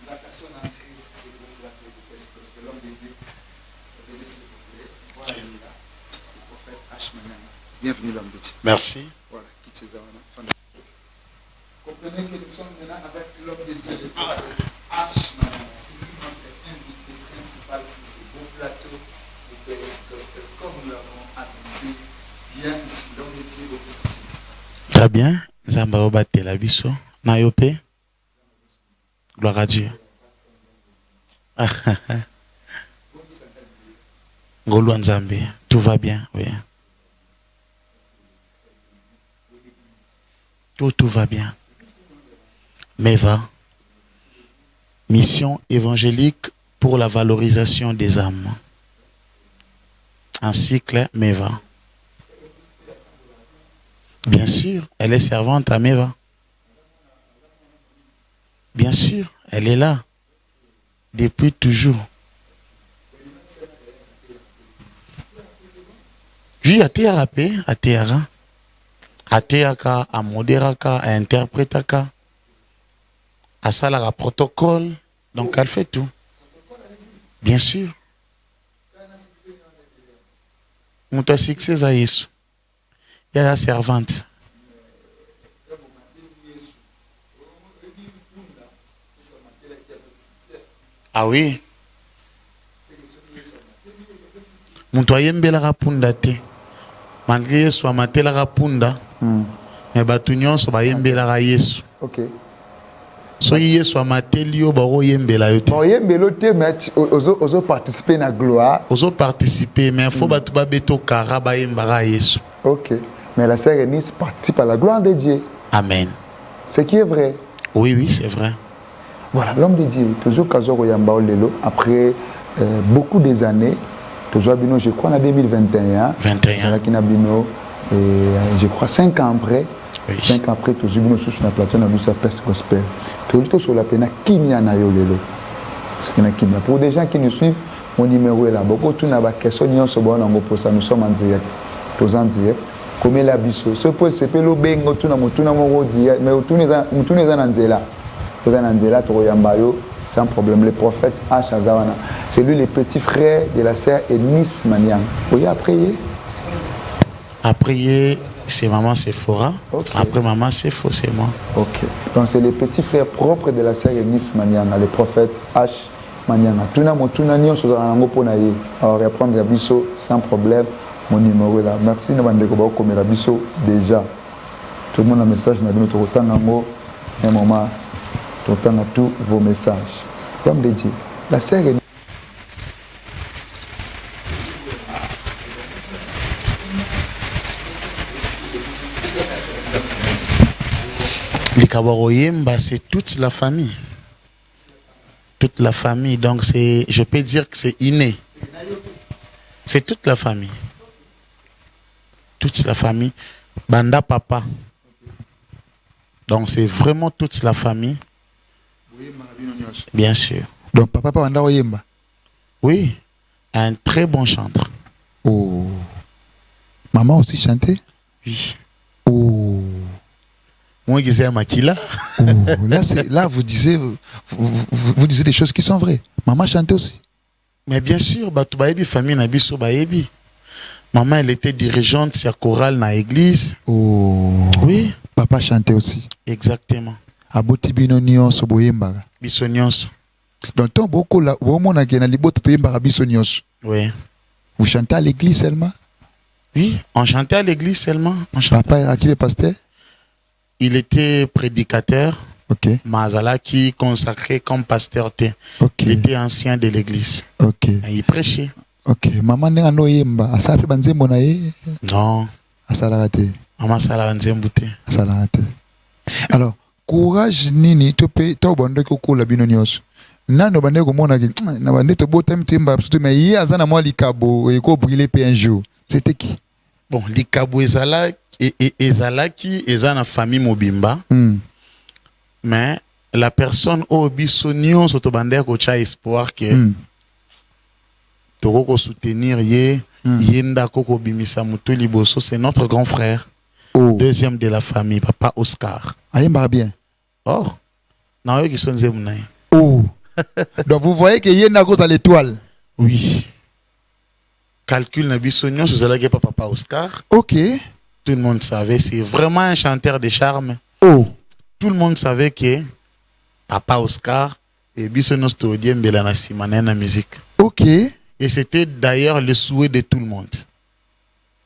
La personne en crise, c'est le plateau de Pest, parce que l'homme de Dieu, venez s'il vous plaît, voilà, il est là, le prophète H. Manana. Bienvenue l'homme de Dieu. Merci. Voilà, quitte ces avants. Comprenez que nous sommes maintenant avec l'homme de Dieu, le prophète H. Manana. C'est lui notre invité principal sur ce beau plateau de Pest, parce que comme nous l'avons annoncé, bien ici, l'homme de Dieu vous sentir. Très bien. Zamba obate la biso. Na yope. Gloire à Dieu. Ngolwa Nzambe. Tout va bien, oui. Tout va bien. Meva. Mission évangélique pour la valorisation des âmes. Un cycle Meva. Bien sûr, elle est servante à Meva. Bien sûr, elle est là. Depuis toujours. Oui, à Théarapé, à Théara. À Théaka, à Modéraka, à Interprétaka. À Salara protocole. Donc elle fait tout. Bien sûr. On t'a succès à Yesu. Il y a la servante. Ah oui. Montoyembe la rapunda te. Malgré Yesu amate la rapunda. Mais batunion so bayembe la Yesu. Ok. So Yesu amate lio baro yembe la yote. Bon, yembe l'autre mais oso participer na gloire. Oso participer mais faut batu ba beto kara ba yemba Yesu. Ok. Mais la sœur Eunice participe à la gloire de Dieu. Amen. Ce qui est vrai. Oui, oui, c'est vrai. Voilà, l'homme de Dieu, toujours Kazoro Yamba Lelo, après beaucoup des années, toujours Bino, je crois en 2021, 21. Et je crois 5 ans après, oui. 5 ans après, toujours Bino sur la plateau, on a vu sa peste gospel. Toujours sur la peine, Kimia Nayo Lelo. Pour des gens qui nous suivent, mon numéro est là. Beaucoup de gens qui sont en train nous sommes en direct. Tous en direct. Comme la biso. Ce point, c'est que le bengo, tout le monde dit, mais tout le monde est là. Sans problème. Le prophète H. C'est lui le petit frère de la sœur Eunice Maniang. Vous avez prié? À prier, c'est maman Sephora. Okay. Après maman Sepho, c'est moi. Ok. Donc c'est le petit frère propre de la sœur Eunice Maniang, le prophète H. Maniang. Tout le monde va répondre à biso sans problème. Mon numéro est là. Merci de m'avoir comme la biso déjà. Tout le monde a un message. Nous avons un moment. Tout à tous vos messages. Comme le dit, la sœur est... Les Kawaroyemba, c'est toute la famille. Toute la famille. Donc, je peux dire que c'est inné. C'est toute la famille. Toute la famille. Banda papa. Donc, c'est vraiment toute la famille. Bien sûr. Donc, papa Banda Oyemba. Oui. Un très bon chanteur. Oh. Maman aussi chantait? Oui. Oh. Moi, je disais à Makila. Oh. Là, vous disiez des choses qui sont vraies. Maman chantait aussi. Mais bien sûr, famille Nabiso Baebi. Maman, elle était dirigeante de la chorale dans l'église. Oh. Oui. Papa chantait aussi. Exactement. Aboti bino nyonso boyembaga. Biso nyonso. Donc tant beaucoup là, au monde qui na libota toyembaga biso nyonso. Oui. Vous chantez à l'église seulement? Oui, on chantait à l'église seulement. Papa à qui le pasteur? Il était prédicateur. Ok. Mazala qui consacré comme pasteur. Ok. Il était ancien de l'église. Ok. Et il prêchait. Ok. Maman n'est pas yemba. Asa fait banzembo na ye? Non. Asa la raté. Maman sala banzembo te. Asa la raté. Alors, courage nini tope to bande ko ko la bino nyonso. Nano bande ko mona ki na bande to botem temba surtout mais hier azana moi likabo et ko brûler pe un jour. C'était qui? Bon, likabo ezala ezalaki ezana famille mobimba. Mais la personne au bisonion soto bande ko cha espoir que toko soutenir ye yenda koko bimisa mutu liboso, c'est notre grand frère. Oh. Deuxième de la famille, papa Oscar. Ayemba bien. Oh, non, qui sont zémounay. Oh, Donc vous voyez qu'il y a une cause à l'étoile. Oui. Calcul Nabiso Nyon, vous allez papa Oscar. Ok. Tout le monde savait, c'est vraiment un chanteur de charme. Oh. Tout le monde savait que papa Oscar et Bissonos Todiem Belana Simanen la musique. Ok. Et c'était d'ailleurs le souhait de tout le monde.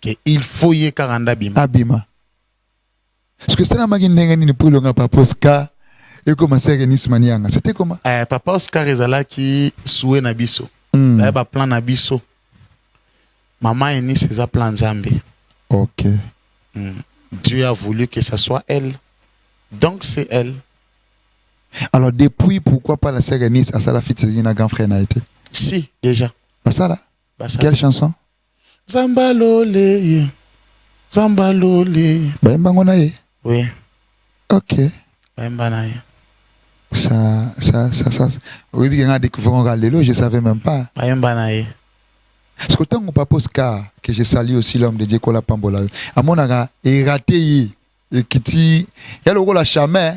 Qu'il faut y Karanda Bima. Abima. Est-ce que c'est la magie n'engagé pour le papa Oscar et commencer à Renis Manianga? C'était comment? Papa Oscar est là qui souhait Nabiso. D'ailleurs, bah plan Nabiso. Maman est née ses plans Zambé. Ok. Dieu a voulu que ce soit elle. Donc c'est elle. Alors depuis, pourquoi pas la sœur Nice à Salafit, c'est une grand frère n'a été? Si, déjà. Basala. Quelle chanson? Zambalole. Zambalole. Baembangonaye. Oui. Ok. Baembanaye. Ça. Oui, il y a découvert le je ne savais même pas. Baembanaye. Parce que tant que papa Oscar, que je salue aussi l'homme de Dieu Kola Pambola, à mon avis, il raté, et qui dit, il y a le rôle à Chama,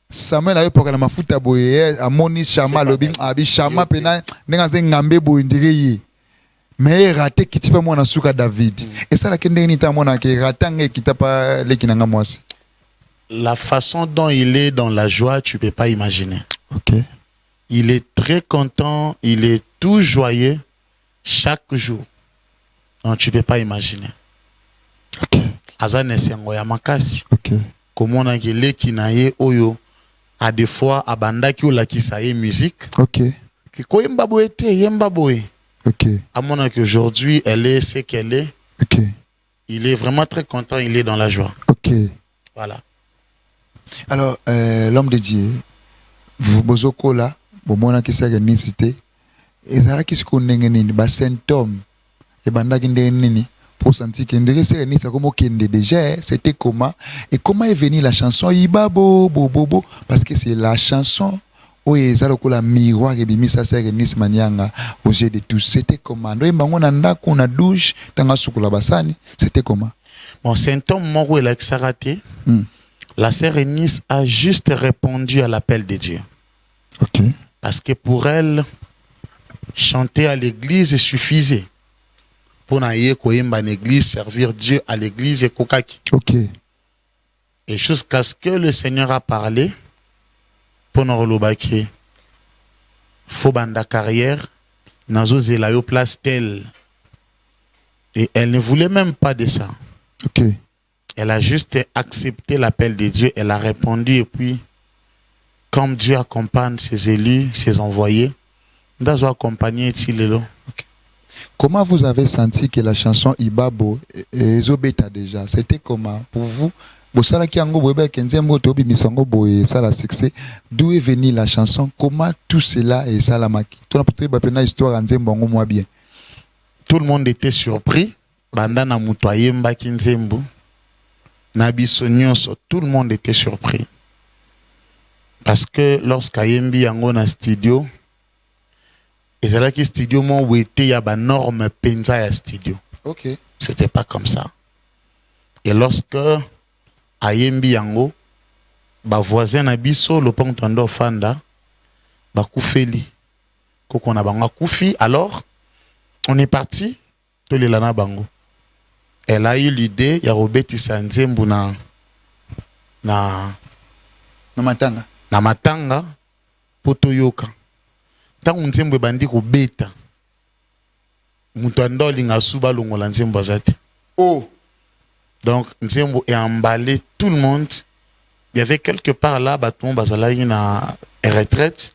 Samuel a eu pour la mafuta boye, à Moni Chama, le bin, abi Chama, pena, n'est-ce pas Ngambe boindiri, mais il raté qui t'a mon asuka David. Et ça, la kende ni ta mon qui ratangue qui t'a pas les kinanga moisi. La façon dont il est dans la joie, tu peux pas imaginer. Ok. Il est très content, il est tout joyeux. Chaque jour. Donc tu ne peux pas imaginer. Ok. Azane sengo ya makasi. Ok. Comment on a gelé qui naie oyo à des fois abanda ki ola ki saye musique. Ok. Ki ko yemba boete yemba boy. Ok. À mon avis qu'aujourd'hui elle est ce qu'elle est. Ok. Il est vraiment très content, il est dans la joie. Ok. Voilà. Alors l'homme de Dieu, vous bozoko là, bon mon qui s'est organisé. Et ça là qui se connaît nini ba symptômes et banda qui nini pour sentir que ndeke c'est ni ça comme kende déjà c'était comment et comment est venue la chanson Ibabo bobo parce que c'est la chanson où ils a le miroir et bimi ça c'est Nice Manianga aux yeux de tous c'était comment ndo imbango na ndako na douche tanga sukula basani c'était comment Bon symptôme moko el raté. La sœur Nice a juste répondu à l'appel de Dieu. OK. Parce que pour elle chanter à l'église suffisait. Pour n'aller koyemba en église, servir Dieu à l'église et kokaki. Ok. Et jusqu'à ce que le Seigneur a parlé, pour nous relobaki, faut banda carrière, nazo zelayo place telle. Et elle ne voulait même pas de ça. Ok. Elle a juste accepté l'appel de Dieu, elle a répondu et puis, comme Dieu accompagne ses élus, ses envoyés, d'azo accompagner Tilelo. Comment vous avez senti que la chanson Ibabo et Zobeta déjà, c'était comment pour vous? Bosala ki ango boyeba kenzembo to bimisango boye ça la succès. D'où est venue la chanson? Comment tout cela est salamaki? Toi na peut-être ba histoire nzembo ngo moi bien. Tout le monde était surpris. Banda na muto ayemba ki nzembo. Na biso nyonso, tout le monde était surpris. Parce que lorsqu'ayembi yango na studio, et c'est là que studio mon où était y a ba norme penza ya studio. OK. C'était pas comme ça. Et lorsque ayembi yango ba voisin na biso le pont tondo fanda ba kufeli koko na bango kufi, alors on est parti to le lana bango. Elle a eu l'idée ya robeti sanzembu na matanga poto yoka. Tant nzembo bandi ko beta muto andolinga suba longola nzembo azate. Oh. Donc nzembo est emballé tout le monde. Il y avait quelque part là baton bazala na retraite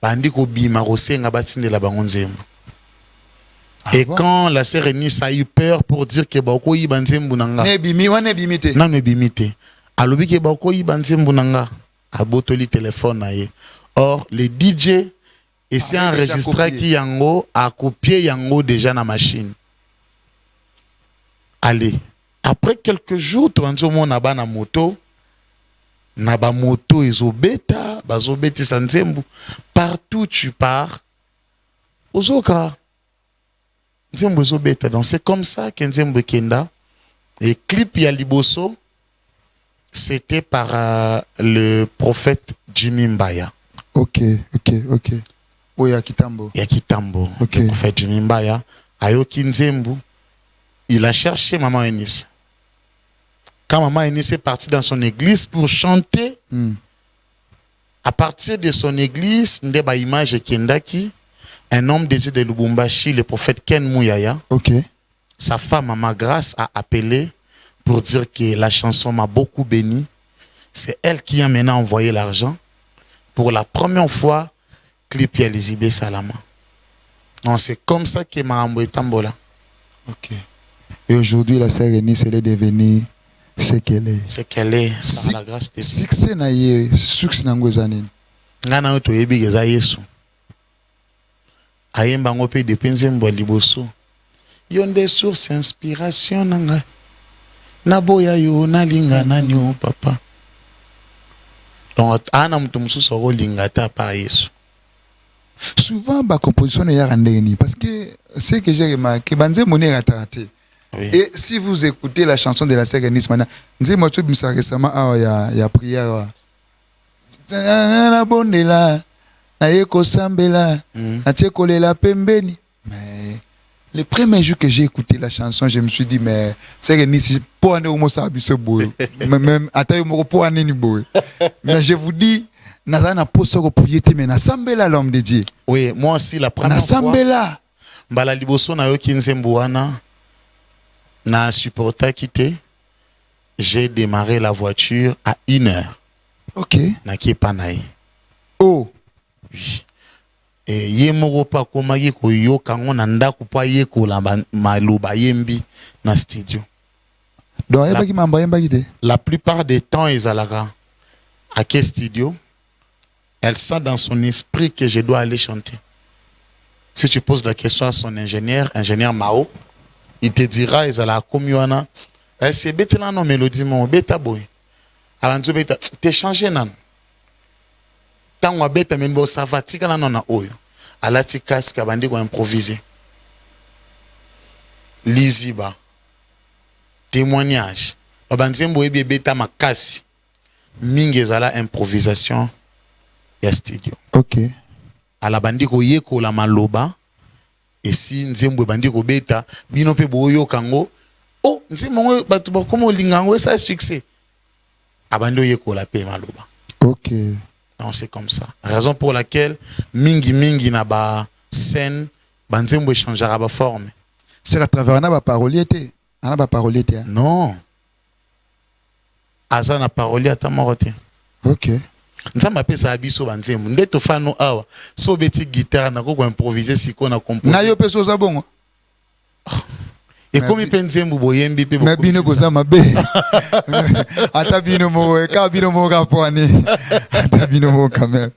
bandi ko bima rosenga batinde la bango nzembo. Et bon? Quand la sœur Nice a eu peur pour dire que bako yi banzembo nanga. Ne bimi wana bimite. Non ne bimite. Alobi ke bako yi banzembo nanga abotoli téléphone na ye. Or les DJ et c'est enregistré qui yango a copié yango déjà na machine. Allez, après quelques jours, tu as na ba na moto ezobeta, bazobeti sanzembu. Partout tu pars, ozoka nzembu ezobeta. Donc c'est comme ça que nzembu kenda. Et clip ya liboso, c'était par le prophète Jimmy Mbaya. OK, OK. Ok, ok. Oui, à Kitambo. Ya Kitambo. Ok. Le prophète Jimmy Mbaya. Ayoki Nzembo. Il a cherché Maman Eunice. Quand Maman Eunice est partie dans son église pour chanter, à partir de son église, Ndeba Image Kendaki, un homme des îles de Lubumbashi, le prophète Ken Mouyaya, Ok. sa femme Maman Grâce a appelé pour dire que la chanson m'a beaucoup béni. C'est elle qui a maintenant envoyé l'argent. Pour la première fois, clip Yalizibé Salama. Donc c'est comme ça que Mahambo est Tambola. Ok. Et aujourd'hui, la sœur Eunice, elle est devenue ce qu'elle est. C'est qu'elle est par la grâce de Dieu. Succès na ye, succès na ngozanini. Ngana oto yebi geza Yesu. Ayemba ngope depenze mbwa liboso. Yonde source inspiration nanga. Naboya yo nalinga nanyo papa. Donc ana mtu mususu olinga ta par Yesu. Souvent, la composition est randonnée parce que ce que j'ai remarqué, banze monnaie raté. Oui. Et si vous écoutez la chanson de la sœur Eunice Mania, nze moto bimsa récemment il y a prière. Na bonde là, na yeko sambela, na tiekole la pembeni. Mais le premier jour que j'ai écouté la chanson, je me suis dit mais sœur Eunice pour ane omo sabi ce boy. Même atayo moko pour ane ni boy. Mais je vous dis Nazana posoko projeté mais na sambela l'homme de Dieu. Oui, moi aussi la première Na fois. sambela. Mbala liboso na yo kinzembo wana na supporta quitté. J'ai démarré la voiture à 1h. Ok. Na ki panaï. Oh. Oui. Et yemoro pa koma yeko yo kango na ndaku pa yeko la maloba yembi na studio. Donc yeba ki mamba yemba kite. La plupart des temps ezalaka à quel studio elle sent dans son esprit que je dois aller chanter. Si tu poses la question à son ingénieur Mao, il te dira ezala komiwana c'est bête là non mélodie mon bêta boy. Avant tu bêta t'es changé nan. Tango bêta mais bon ça va tika non na oyo. Alati casque bandi ko improviser. Liziba. Témoignage. Babanzembo ebi bêta makasi. Mingi ezala improvisation ya studio. Ok. Ala bandi ko yeko la maloba. Et si nzembo bandi ko beta bino pe boyo kango oh nzembo batu ba komo lingango ça succès abandi yeko la pe maloba. Ok. Non, c'est comme ça, raison pour laquelle mingi na ba scène banzembo changera ba forme. C'est à travers na ba parolier ana ba parolier non aza na parolier ata morote. Ok. Nzamba pesa abiso banzembo ndeto fano awa so beti guitare na ko improviser siko na composer na yo peso za bongo et comme penzembo boyembi pe mais bino koza mabe ata bino mo ka bino mo ka poani ata bino mo quand même.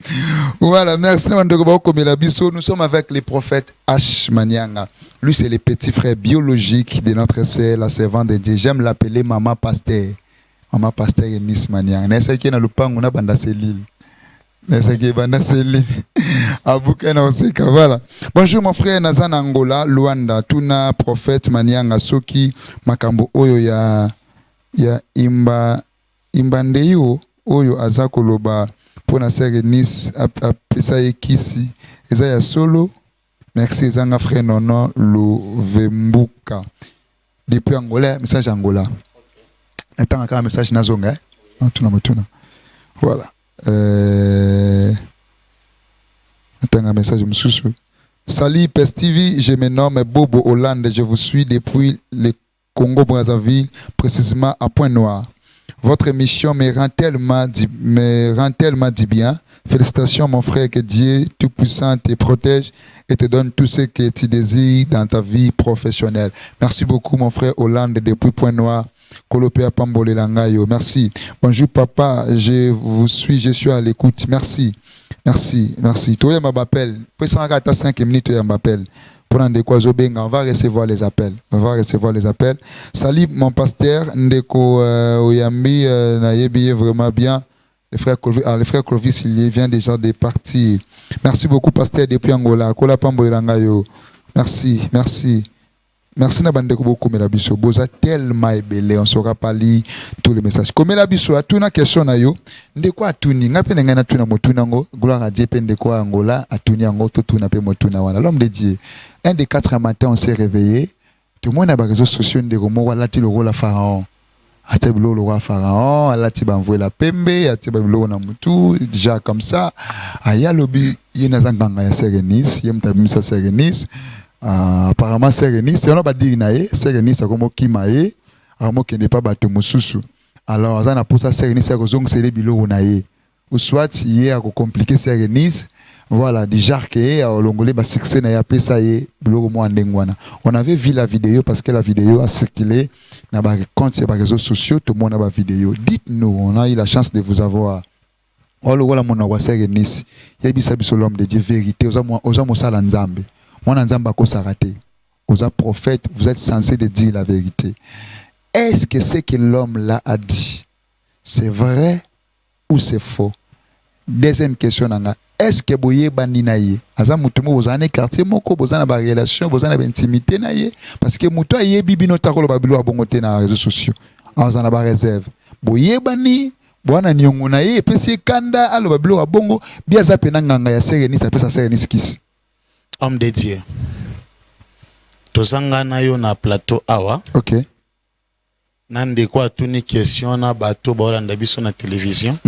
Voilà, merci Ndeko ba komela biso. Nous sommes avec le prophète H Manianga. Lui c'est le petit frère biologique de notre sœur la servante de Dieu. J'aime l'appeler maman pasteur. Maman pasteur Eunice Manianga. Nessa ki na lupango na banda selile. Nessa ki banda selile. Abuka na oseka, voilà. Bonjour mon frère Nazan Angola, Luanda, tuna prophète Manianga soki makambo oyo ya imbandeyo oyo azako loba pona sœur Eunice apesa ekisi eza ya solo. Merci ezanga frère Nono Luvembuka. Depuis Angola, message Angola. Attends encore un message nazonga. Tuna. Voilà. Attends un message moussou. Salut Pes TV, je me nomme Bobo Hollande, je vous suis depuis le Congo-Brazzaville, précisément à Pointe-Noire. Votre émission me rend tellement du bien. Félicitations mon frère, que Dieu Tout-Puissant te protège et te donne tout ce que tu désires dans ta vie professionnelle. Merci beaucoup mon frère Hollande depuis Pointe-Noire. Kolopea Pambole Langayo. Merci. Bonjour papa, je vous suis, je suis à l'écoute. Merci. Toi, ma appel. Pour 5 minutes, tu m'appelles. Pour Ndeko Zobenga, on va recevoir les appels. Salut mon pasteur, Ndeko Oyambi, Nayebi vraiment bien. Le frère Clovis, il vient déjà de partir. Merci beaucoup, pasteur, depuis Angola. Kola Pambole Langayo. Merci. Merci na bande ko beaucoup mais la biso boza tellement ebele on saura pas lire tous les messages comme la biso a tuna question na yo ndeko atuni ngape nga na tuna motuna ngo gloire à Dieu pe ndeko angola atuni ngo to tuna pe motuna wana l'homme de Dieu un des 4 matin on s'est réveillé tout le monde a ba réseaux sociaux ndeko mo wala ti le rôle à pharaon ate bilo le roi pharaon alati ba envoyer la pembe ate ba bilo na mutu déjà comme ça aya lobi yena zanganga ya Serenis yemta bimisa Serenis. Apparemment Serenis c'est on a pas dit naé Serenis a comme kimaé amo qui n'est pas bateau mususu alors ça na pour ça Serenis a kozong c'est les bilo naé ou soit hier a compliqué Serenis voilà déjà que a longolé ba succès na ya pesa yé bilo mo ndengwana on avait vu la vidéo parce que la vidéo a circulé na ba compte sur les réseaux sociaux tout le monde a ba vidéo dites-nous on a eu la chance de vous avoir on le voilà mon wa Serenis yebisa biso l'homme de Dieu vérité oza mo sala nzambe. Mon anzamba ko s'arrêter. Aux prophètes, vous êtes censés de dire la vérité. Est-ce que ce que l'homme là a dit, c'est vrai ou c'est faux? Deuxième question nanga. Est-ce que boye bandinaye? Aza mutumo bozane quartier moko bozana ba relation, bozana ba intimité naye parce que muto aye bibino takolo babilo abongote na réseaux sociaux. Azana ba réserve. Boye bani bwana nyongo naye pesi kanda alo babilo abongo biaza penanga ya Serenis pesa Serenis kisi. Homme de Dieu. Tozanga na yo na plateau awa. OK. Nande kwa tuni question na bato baolanda biso na télévision.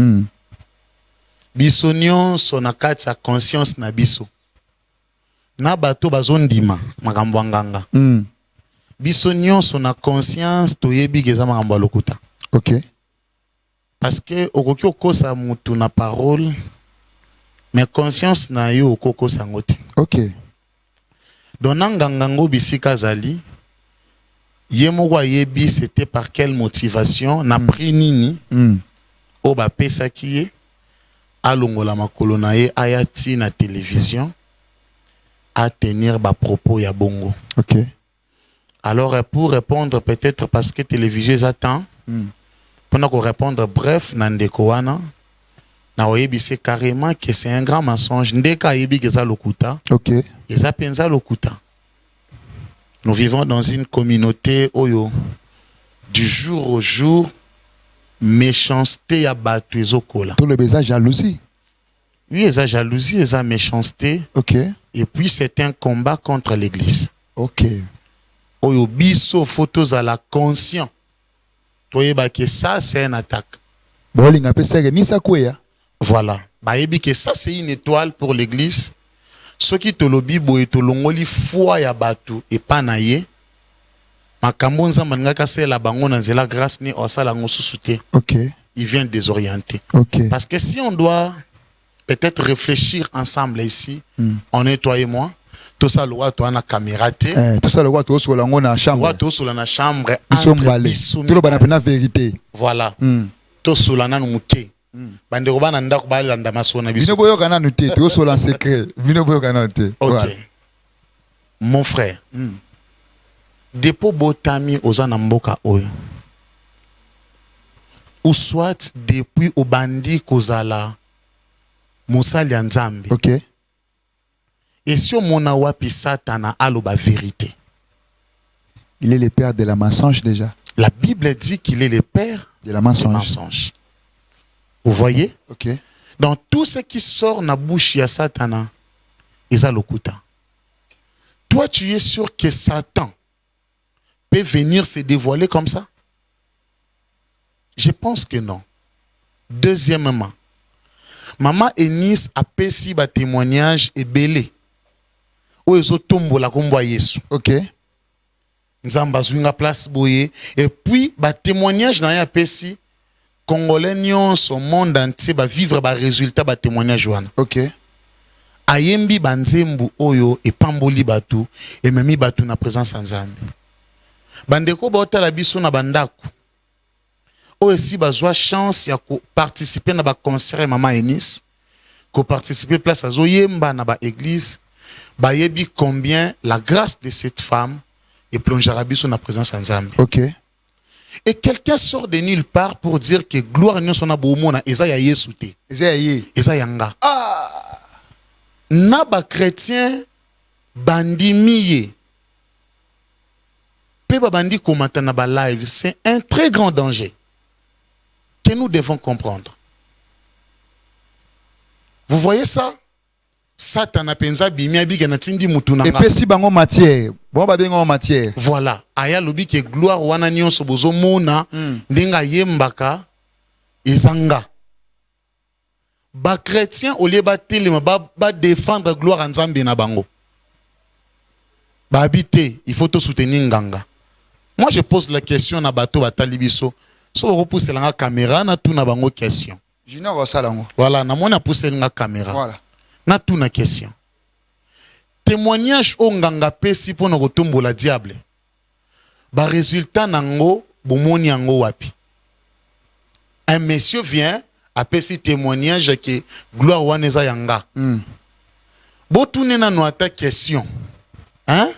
Biso nyonso na kati ya conscience na biso. Na bato bazondima makambo nganga. Biso nyonso na conscience toyebi keza makambo lokuta. OK. Parce que okoki okosa mutu na parole mais conscience na yo okoko sangote. OK. Donangangango bisika zali yemoko yebi c'était par quelle motivation na pris nini o ba pesa kiye alongola makolo na ye ayati na télévision à tenir ba propos ya bongo. OK. Alors pour répondre peut-être parce que télévision attend pendant qu'on répondre bref nandeko wana na oyebi c'est carrément que c'est un grand mensonge ndeka yebi keza lokuta. OK. Eza penza lokuta. Nous vivons dans une communauté oyo du jour au jour méchanceté ya batu ezokola. Tout le beza jalousie. Oui, eza jalousie, eza méchanceté. OK. Et puis c'est un combat contre l'église. OK. Oyo biso photos à la conscient. Toyeba que ça c'est une attaque. Bolinga pe Serenis akoya. Voilà. Bayebi que ça c'est une étoile pour l'église. Ce qui te lobi boye to longoli foi ya batu et panaye. Makambo nzamba ngaka se la bango na nzela grâce ni osala ngo susute. OK. Il vient désorienter. OK. Parce que si on doit peut-être réfléchir ensemble ici, on est toi et moi, tout ça le toi na caméra té. Tout ça le roi tout sur la na chambre. Tout sur la chambre. Tout le bana pena vérité. Voilà. Tout sur la nanu muke. Bande robana ndako balanda masona biso. Vino boyo kana nuté, tout sur la secret. Vino boyo kana nuté. OK. Mon frère. Depo botami ozana mboka oyo. Ou soit depuis au bandi kozala mosali nzambe. OK. Et si on a wapi satana aloba vérité. Il est le père de la mensonge déjà. La Bible dit qu'il est le père de la mensonge. Vous voyez? OK. Dans tout ce qui sort na bouche ya Satana, ils a lokuta. Toi, tu es sûr que Satan peut venir se dévoiler comme ça? Je pense que non. Deuxièmement, Maman Eunice a pesi ba témoignage et belé. O ezo tombo la kombo Yesu. OK. Nzamba zwinga place boye et puis ba témoignage na ya pesi Congolais nyonso monde entier ba vivre ba résultat ba témoignage wana. OK. Ayembi banzembu oyo e pamboli batu et memi batu na présence nzambe. Bandeko bota la biso na bandako. O si bazwa chance ya ko participer na ba concert Maman Eunice, ko participer place azoyemba na ba église, ba yebi combien la grâce de cette femme et plongera biso na présence nzambe. OK. Et quelqu'un sort de nulle part pour dire que gloire n'y son abomona eza ya Yesu te. Eza yanga. Ah! Na ba chrétien bandimiye. pe babandi komata na ba live, c'est un très grand danger que nous devons comprendre. Vous voyez ça? Satan a penza bimia bige na tindi mutuna. Et puis si bango matière, bon ba bengo matière. Voilà, aya lobi ke gloire wana nyonso bozo mona ndinga yembaka ezanga. Ba chrétien au lieu ba telema ba défendre gloire en Nzambe na bango. Ba habiter, il faut te soutenir nganga. Moi je pose la question na bato batali biso, so repousse la caméra na tout na bango question. Junior salango. Voilà, na mona pousse la caméra. Voilà. Na tout na question. Témoignage au nganga pesi pour nous retomber la diable. Ba résultat nango bomoni yango wapi. Un monsieur vient à pesi témoignage que gloire waneza yanga. Botoune na no ata question. Hein?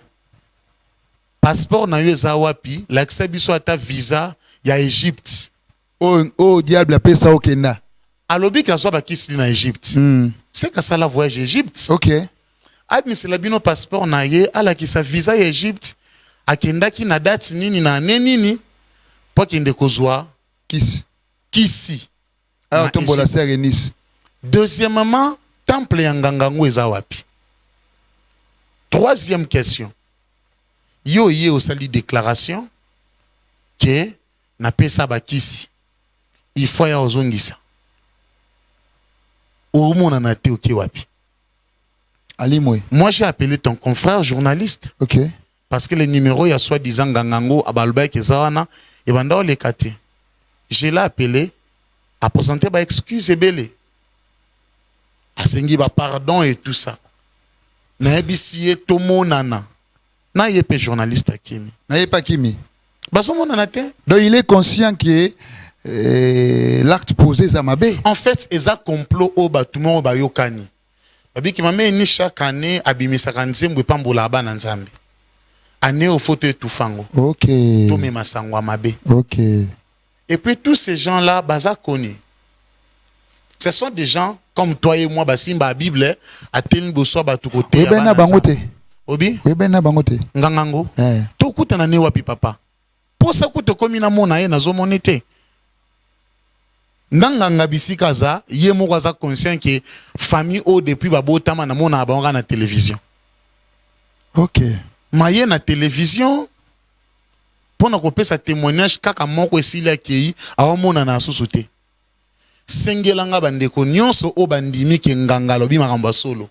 Passeport na yo eza wapi, l'accès biso ata visa ya Égypte. Oh diable a pesa okenda. Alobi ka so ba kisili na Égypte. C'est que ça la voyage Égypte. OK. Admise la bino passeport na ye ala ki sa visa ya Égypte. Akenda ki na date nini na nini po kende kozwa kisi. Ah tombo la sœur Eunice. Deuxièmement, temple ya ngangango eza wapi. Troisième question. Yo ye au sali déclaration que na pesa bakisi. Il faut ya ozongisa. Moi, j'ai appelé ton confrère journaliste. OK. Parce que les numéros, il y a soi-disant Gangango, Abalba, Kezawana, et Banda, les Kati. Je l'ai appelé à présenter ma excuse et belé. À sengi ba pardon et tout ça. Na ebisiye tomo nana. Na yepe journaliste Kimi. Na yepa Kimi. Baso mon nana te. Donc il est conscient que l'acte posé ça m'a bé. En fait, ils ont complot au bâtiment au bayokani. Babi qui m'a mis ni chaque année abimisa kanzembo pambola ba nzambe. Année au photo tout fango. OK. Tout me masangwa mabe. OK. Et puis tous ces gens-là, baza connus. Ce sont des gens comme toi et moi, basimba Bible, à tel bosso batu côté. Oui ben na bangote. Obi? Oui ben na bangote. Ngangango. To kuta na ne wapi papa. Pour ça kuta komi na mona ye na zo monete. Ndanga bisika za ye moko za conscient que famille au depuis babotama na mona abanga na télévision. OK. Maye na télévision pour na kopesa témoignage kaka moko esili akei awamona na susute. Sengelanga bandeko nyonso o bandimi ke nganga lobi makambo solo.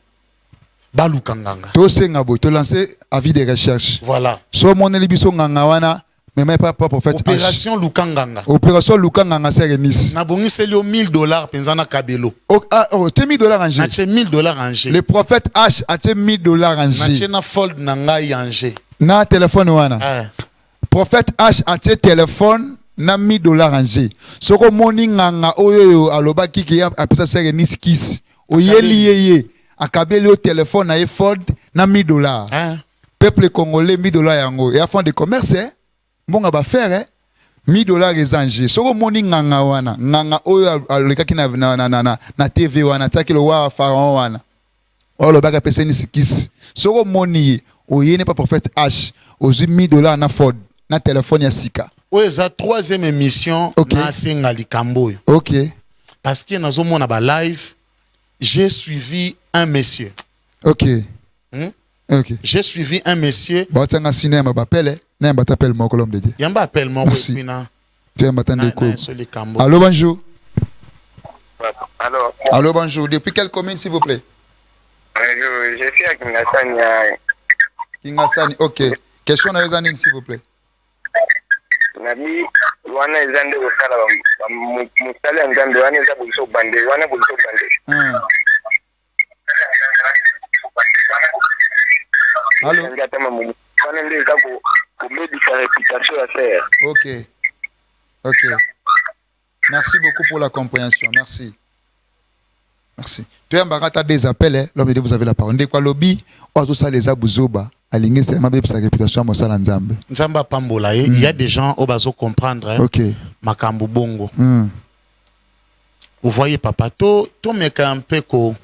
Baluka nganga. To senga bo to lancer avis de recherche. Voilà. So moneli biso nganga wana mais pas prophète. Opération Lukanganga. Opération Lukanganga c'est Nice. Na bongi selio $1000 penzana kabelo. Oh $1000 en jeu. Na $1000 en jeu. Le prophète H a $1000 en jeu. Na fold na ngai en jeu. Na téléphone wana. Prophète H a téléphone na $1000 en jeu. Soko moni nganga oyo aloba kiki ya apesa c'est Nice kiss. Oyeli yeye akabeli au téléphone na Ford na $1000. Peuple congolais $1000 yango. Et à fond de commerce Monga ba faire $1000 ezange. Soko moni nganga wana, nganga oyo alekaki na TV wana, taki lo wa pharaon wana. Olo baka pese ni sikisi. Soko moni oyene pas prophète H, ozu $1000 na Ford, na téléphone ya sika. Oyo za troisième émission na senga likambo. OK. Parce que nazo mona ba live, j'ai suivi un monsieur. OK. OK. J'ai suivi un monsieur. Bon tanga cinéma ba pele. N'importe appelle mon colombe de Dieu. Yamba appelle mon Pina. Tu m'attendais quoi? Allô, bonjour. Allô. Allô, bonjour. Depuis quelle commune, s'il vous plaît? Je suis à Kingasani. Kingasani, OK. Question à Yosanine, s'il vous plaît. Nabi, wana ezande osala musala ngambe wana eza buso bande wana buso bande. Allô. OK. OK. Merci beaucoup pour la compréhension. Merci. Merci. Tu as des appels, l'homme de vous avez la parole. Quoi lobby, oiseau ça les abouzoba, aligné c'est ma sa réputation à Mosala Nzambe. Nzamba Pambola, il y a des gens au bazo comprendre. OK. Makambo bongo. Vous voyez papa, tout mais un peu qu'on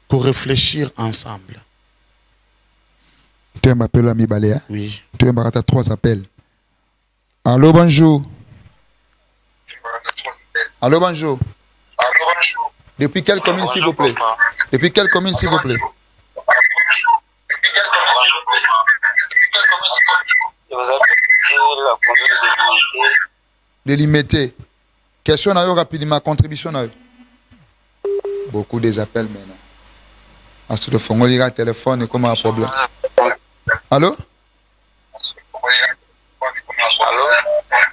réfléchir ensemble. Tu m'appelles ami Baléa? Oui. Tu m'as 3 appels. Allô, bonjour. Allô, bonjour. Depuis quelle commune, s'il vous plaît? Depuis quelle commune, s'il vous plaît? De Limité. Question à eux rapidement, contribution à eux. Beaucoup des appels maintenant. À ce que on lira téléphone et comment un problème. Allô?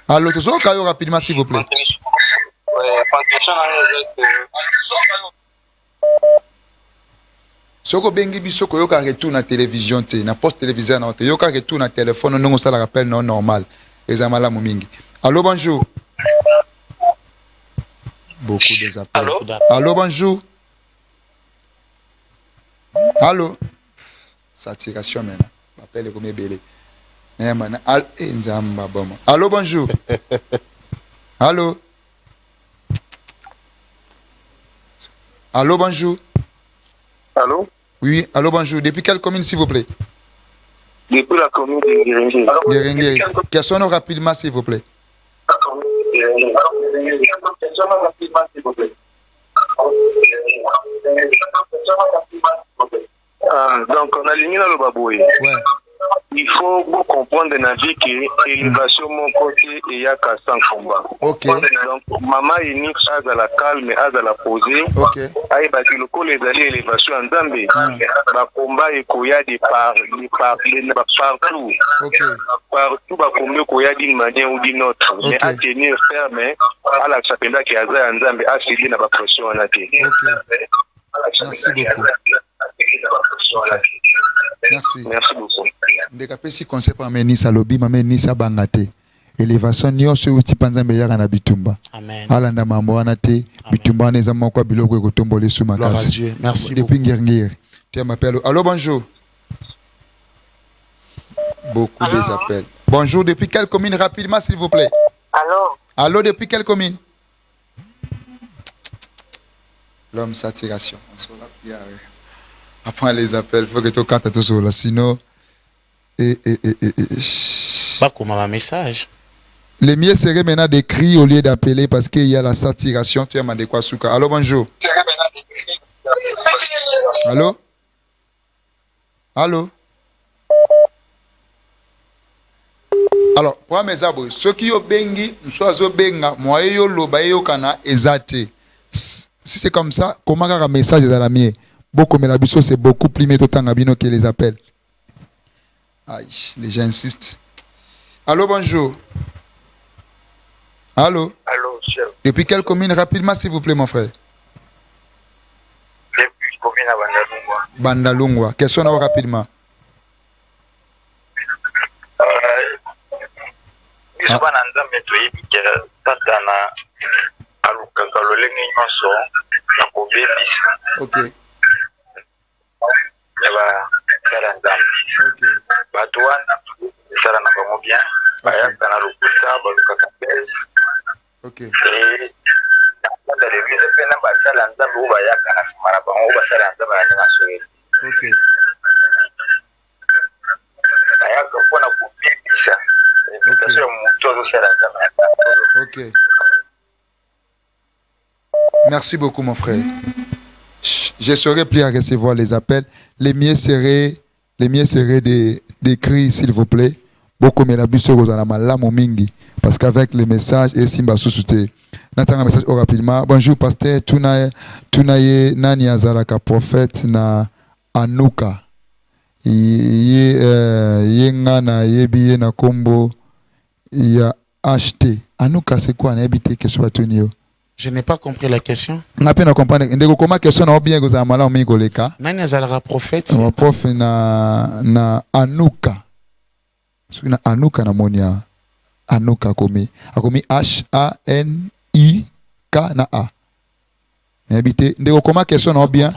Allô, tout ça, rapidement, s'il vous plaît. Soko bengi biso ko yoka retour na télévision te na poste téléviseur na te yoka retour na téléphone non ça la rappel non normal ezamala mingi. Allô, bonjour. Beaucoup des appels. Allô? Allô, bonjour. Allô? Saturation maintenant. Appelle comme belé. Allô, bonjour. Allô? Allô, bonjour. Allô? Oui, allô, bonjour. Depuis quelle commune, s'il vous plaît? Depuis la commune de Guéringué. Question rapidement, s'il vous plaît. Donc, on a éliminé le baboué. Ouais. Il faut comprendre dans la vie que l'élévation mon côté et il y a qu'à 100 combats. Ok. Donc, maman est née à la calme, à la posée. Ok. Aïe, bah, tu le connais les élévations en Zambie. Bah, combat et koya des partout. Ok. Partout, bah, combat koya d'une manière ou d'une autre. Mais à tenir ferme, à la chapelle qui a en Zambie, à céder dans la pression en athée. Merci beaucoup. Merci. Merci beaucoup. Ndekapesi conseil pa menisa lobi ma menisa bangate. Elevation nyonso uti panza mbeyaka na bitumba. Amen. Alanda mambo wana te bitumba neza moko biloko ekotombola su makasi. Merci Depuis Ngirngir. Tu m'appelles. Allô, bonjour. Beaucoup des appels. Bonjour, depuis quelle commune rapidement s'il vous plaît? Allô? Allô, depuis quelle commune? L'homme saturation. Après les appels, il faut que tu cantes tout ça. Sinon, Pas comme un message. le mieux serait maintenant d'écrire au lieu d'appeler parce qu'il y a la saturation. Tu as demandé quoi, Souka? Allô, bonjour. Allô? Allô? Alors, pour mes abonnés, ceux qui ont bengi, soit au benga, moi et yo loba yo kana ezate. Si c'est comme ça, comment un message dans la mienne? Beaucoup mais la biso c'est beaucoup plus méthode que les appels. Aïe, les gens insistent. Allô, bonjour. Allô? Allô, chef. Depuis quelle commune rapidement s'il vous plaît mon frère? Depuis commune à Bandalungwa. Bandalungwa. Question rapidement. Biso bana nzambe toyebi tata na alukaka lolenge nyonso na kobebisa. Ok. Yaba sala nzambe. Ok. Bato wana sala na bango bien. Bayaka na lokuta balukaka bese. Ok. Et dans les vies de na basala nzambe oyo bayaka na nsima na bango basala nzambe na ndenge asoyeli. Ok. Bayaka mpona kobebisa. Ok. Merci beaucoup, mon frère. Je serai prêt à recevoir les appels. Les mieux serait d'écrire, s'il vous plaît. Beaucoup mais la bus mingi parce qu'avec les messages et simba sous-souté. N'attends un message rapidement. Bonjour, pasteur. Tunaye nani azaraka prophète na Anuka. Ye ngana yebiye na kombo. Il a acheté. Anuka, c'est quoi? Je n'ai pas compris la question. On a peine à comprendre. Comment question n'a bien que ça m'a mis goleka. Nani azalaka prophète. Prof na Anuka. Na Anuka na monia. Anuka komi. Akomi H-A-N-I-K na A. N'habité. Ndeko comment question n'a bien.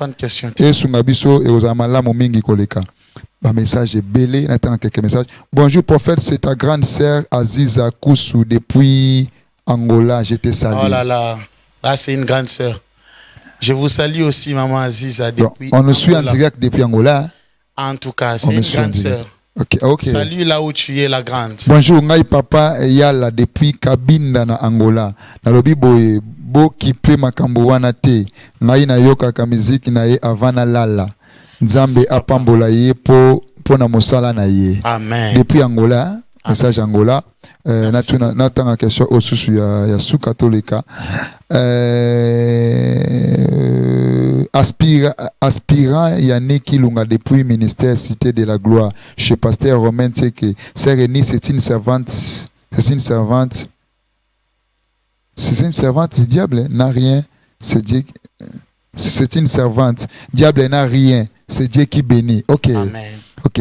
Et sungabiso et aux amala momingi goleka. Un message est belé, on attend quelques messages. Bonjour prophète, c'est ta grande sœur Aziza Koussou depuis Angola, je te salue. Oh là là, là c'est une grande sœur. Je vous salue aussi maman Aziza depuis on nous suit en direct depuis Angola. En tout cas, c'est une grande sœur. Ok, ok. Salut là où tu es, la grande. Bonjour, ngai papa yala depuis Kabinda na Angola. Nalobi boye bo kipe makambo wana te. Ngai na yoka ka muziki na ye avana lala. Nzambe apambola ye po na mosala na ye. Amen. Depuis Angola, message Angola. Natanga question au susu ya sous katolika. Aspirant Yannick Ilunga depuis ministère Cité de la Gloire chez pasteur Romain Tseke. Sœur Rénie, c'est une servante. C'est une servante. C'est une servante. Diable n'a rien. C'est Dieu. C'est une servante. Diable n'a rien. C'est Dieu qui bénit. Ok. Amen. Ok.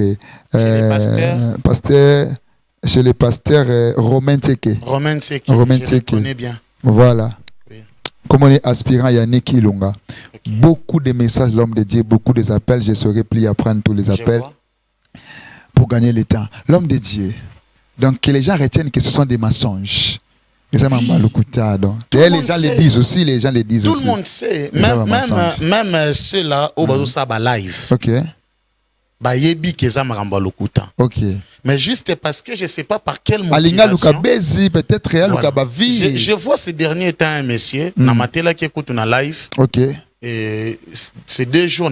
Chez le pasteur Romain Tseke. Romain Tseke. Je le connais bien. Voilà. Oui. Comme on est aspirant Yannick Ilunga. Okay. Beaucoup de messages, l'homme de Dieu, beaucoup des appels. Je serai plié à prendre tous les appels pour gagner le temps. L'homme de Dieu. Donc, que les gens retiennent que ce sont des mensonges. Les gens le disent aussi, les gens le disent tout aussi. Tout le monde sait. Même ceux-là, au live. Ok. Ok. Mais juste parce que je ne sais pas par quelle motivation. Peut-être je vois ces derniers temps un monsieur, qui écoute une live. Ok. Et ces 2 jours,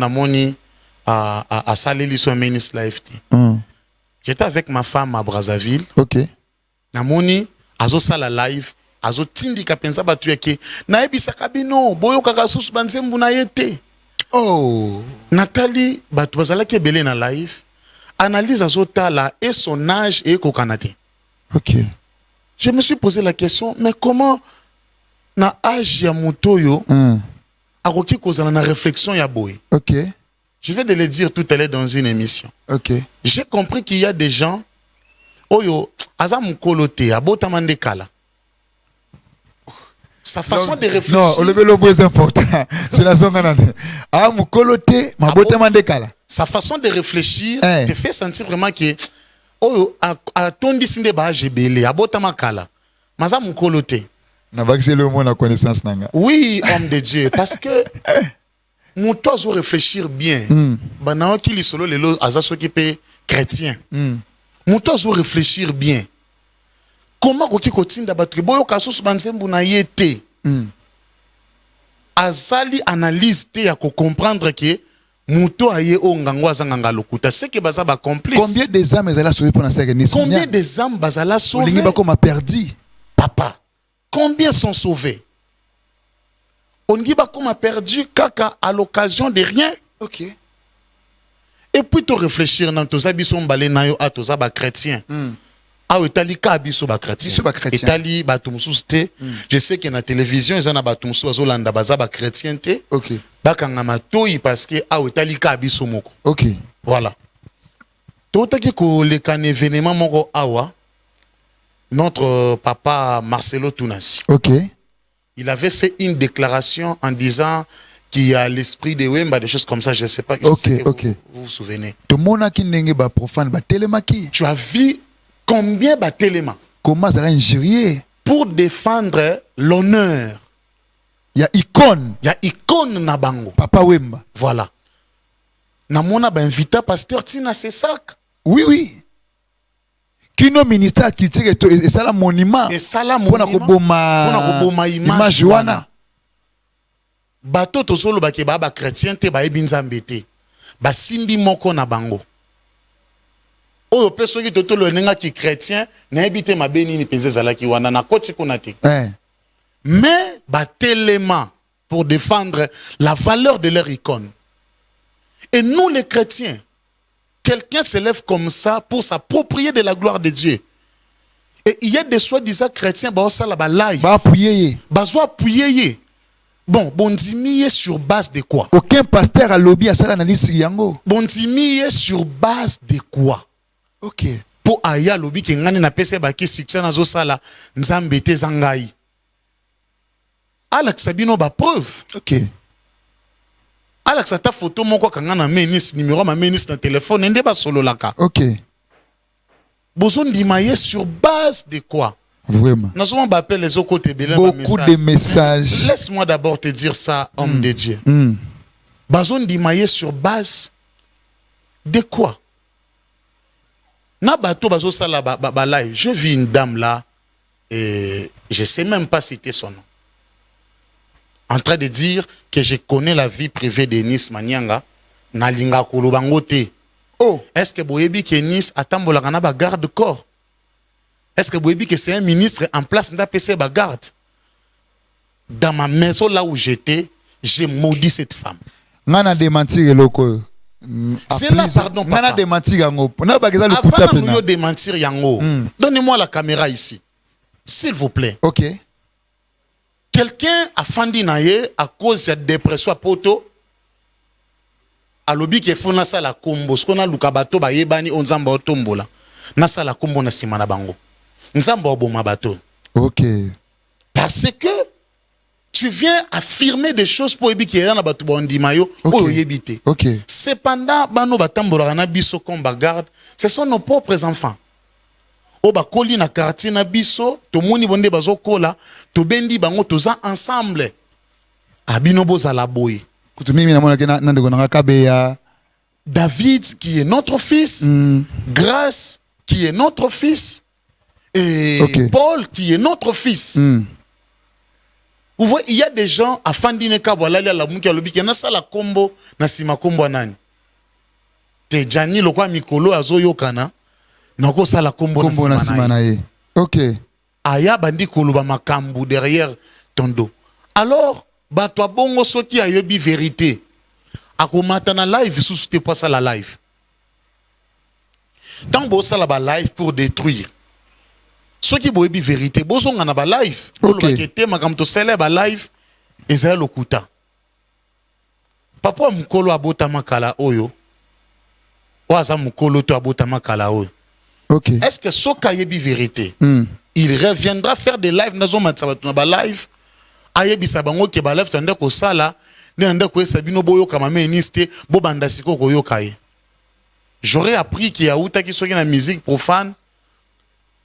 à Saleli sur Ministre Live. J'étais avec ma femme à Brazzaville. Ok. Namoni, azo sala live, azo tindi kapenza batu yake. Naebisa kabino, boyo kakasus banzembu na yete. Oh. Nathalie, batu bazala ke belé na live. Analyse azotala et son âge et kokanate. Ok. Je me suis posé la question, mais comment na âge ya mutoyo akoki kozala na réflexion ya boy. Ok. Je vais te le dire tout à l'heure dans une émission. Ok. J'ai compris qu'il y a des gens oyo azam kolote abotamande kala. Sa façon de réfléchir. Non, le plus important, c'est la zone. Ah, mukolote, mabotamande kala. Sa façon de réfléchir te fait sentir vraiment que oyo a tondi sinde ba jebele abotama kala. Maza mukolote. Na c'est le mot la connaissance nanga. Oui, homme de Dieu, parce que nous doit réfléchir bien. Banao qui li solo lelo azaso qui pe chrétien. Nous doit réfléchir bien. Comment koki kotinda batri boyo kasus banzembu na yete. Azali analyse te ya ko comprendre que muto aye o ngangwa zanganga lokuta c'est que baza ba complice. Combien des âmes bazala sauvé pour na sœur Nismania? Combien des âmes bazala sauvé? Olingi bako ma perdu. Papa, combien sont sauvés? Olingi bako ma perdu kaka à l'occasion de rien. OK. Et puis to réfléchir dans to zabiso mbale na yo atoza ba chrétien. Ah, Itali kabiso ba chrétien. Itali batumsuste. Je sais que na télévision ils en a batumsu azolanda baza ba chrétien te. OK. Bakanga matoi parce que ah Itali kabiso moko. OK. Voilà. Totaki ko le kan événement moko awa. Notre papa Marcelo Tunasi. OK. Il avait fait une déclaration en disant qu'il y a l'esprit de Wemba, des choses comme ça, je ne sais pas. OK, OK. Vous vous souvenez. Tout le monde qui n'est pas profane, télémaki. Tu as vu combien de téléma? Comment ça l'a injurié? Pour défendre l'honneur. Il y a icône. Il y a icône na bango. Papa Wemba. Voilà. Namona ba invita pasteur Tina Sesak. Oui, oui. Kino ministère culture et ça la monument. Et ça la monument. Pour na image wana. Bato tozolo ba ke ba chrétien te ba ebinzambe te. Ba simbi moko na bango. Oyo peso ki totolo nenga ki chrétien na ebite mabeni ni penze zalaki wana na koti kuna te. Mais ba tellement pour défendre la valeur de leur icône. Et nous les chrétiens, quelqu'un se lève comme ça pour s'approprier de la gloire de Dieu. Et il y a des soi-disant chrétiens ba osala ba live. Ba appuyer. Ba zo appuyer. Bon, bondimi sur base de quoi? Aucun pasteur a lobby à ça l'analyse yango. Bondimi sur base de quoi? OK. Pour aya lobby ki ngani na pese ba ki succès na zo sala nzambe te zangai. Alex Sabino ba preuve. OK. Alex ta photo moko kanga na ministre numéro ma ministre na téléphone ndé ba solo laka. OK. Bozon dimaye sur base de quoi? Vraiment. Beaucoup de messages. Laisse-moi d'abord te dire ça, homme de Dieu. Bazon dimaye sur base de quoi? Na bato bazo sala ba live. Je vis une dame là et je sais même pas citer son nom. En train de dire que je connais la vie privée de Nice Manyanga na linga kolobango te. Oh, Est-ce que boyebi que Nice atambolaka na ba garde corps? Est-ce que boyebi que c'est un ministre en place n'a PC ba garde? Dans ma maison là où j'étais, j'ai maudit cette femme. ngana démentir eloko. C'est là, pardon, papa. Ngana démentir yango. Na ba keza le Avant puta de pena. nous démentir yango, donnez-moi la caméra ici. S'il vous plaît. OK. Quelqu'un a fandi naye à cause de dépression à poto. A lobi ke fona sa la kombo. Ce qu'on a lukabato ba yebani onzamba otombola. Na sa la kombo na simana bango. Nzamba oboma bato. OK. Parce que tu viens affirmer des choses pour ebi ki na bato ba ondimayo o yebite. OK. Cependant, bano batambola na biso comme bagarde, ce sont nos propres enfants. O bakoli na quartier na biso, to moni bonde bazo kola, to bendi bango toza ensemble. Abino bozala boy. Kutumimi na mona kena ndeko na kabeya. David qui est notre fils, Grâce qui est notre fils, et Paul qui est notre fils. Vous voyez, il y a des gens à Fandine Kabwala la muki alobi ki na sala kombo na sima kombo nani. Te Jani lokwa mikolo azoyo kana nako sala kombo na sima na ye. OK. Aya bandi koloba makambu derrière ton dos. Alors, ba toi bongo soki ayebi vérité. Akomata na live sous te pas ça la live. Tant bo sala ba live pour détruire. Ce qui boyebi vérité, bozo ngana ba live. OK. Kete makam to sele ba live ezala lokuta. Papa mukolo abota makala oyo. Oaza mukolo to abota makala oyo. OK. Est-ce que soka yebi vérité? Il reviendra faire des lives dans un ba live. Ayebi sabango ke ba live tande ko sala, ne ande ko sabino boyo kama ministre bo banda siko ko yokaye. J'aurais appris qu'il y a outa qui soki na musique profane.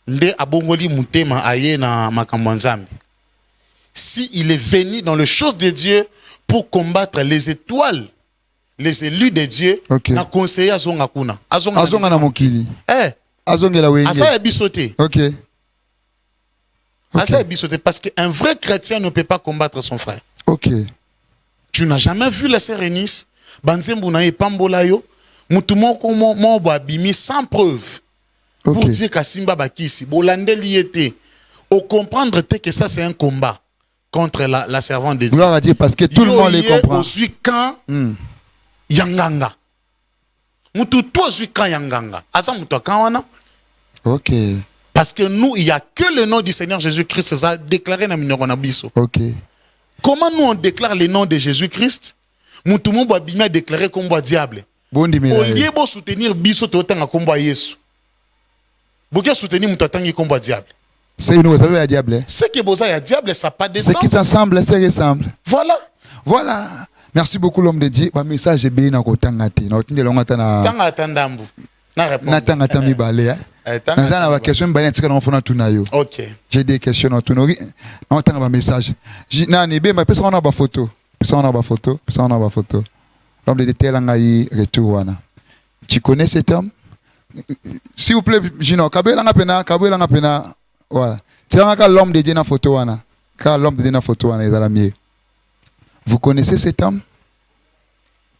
Nde abongoli mutema aye na makambo nzambe. Si il est venu dans les choses de Dieu pour combattre les étoiles, les élus de Dieu, na conseiller azonga kuna. Azonga na mokili. Azongela wenge. Asa ebisote. OK. Asa ebisote parce qu'un vrai chrétien ne peut pas combattre son frère. OK. Tu n'as jamais vu la sœur Eunice banzembu na epambola yo mutu moko mo abimi sans preuve. Pour dire qu'Asimba Bakisi, Bolandeli était, au comprendre que ça c'est un combat contre la servante de Dieu. Gloire à Dieu parce que tout le monde les comprend. Je suis quand Yanganga. Mutu toi suis quand Yanganga. Asa mutu quand wana. OK. Parce que nous il y a que le nom du Seigneur Jésus-Christ ça déclaré na minoko na biso. OK. Comment nous on déclare le nom de Jésus-Christ? Mutu mo ba bima déclaré comme diable. Bondi mena. Au lieu de soutenir biso to tanga comme Yesu. Bokia soutenir mutatangi combat diable. C'est une vous savez diable. Ce qui boza ya diable ça pas de sens. Ce qui s'ensemble, c'est ressemble. Voilà. Voilà. Merci beaucoup l'homme de Dieu. Ba message est bien na kotangati. Na otinde longa na tanga tandambu. Na répondre. Na tanga tami balé. Na za na ba question bana tika na fona tuna yo. OK. J'ai des questions na tunori. Na tanga ba message. Nani be ma pesa on a ba photo. Pesa on a ba photo. Pesa on a ba photo. L'homme de Dieu telanga yi retour wana. Tu connais cet homme? S'il vous plaît, Gino, kabela nga pena, voilà. C'est l'homme de Dieu na photo wana. Car l'homme de Dieu na photo wana ezala mieux. Vous connaissez cet homme?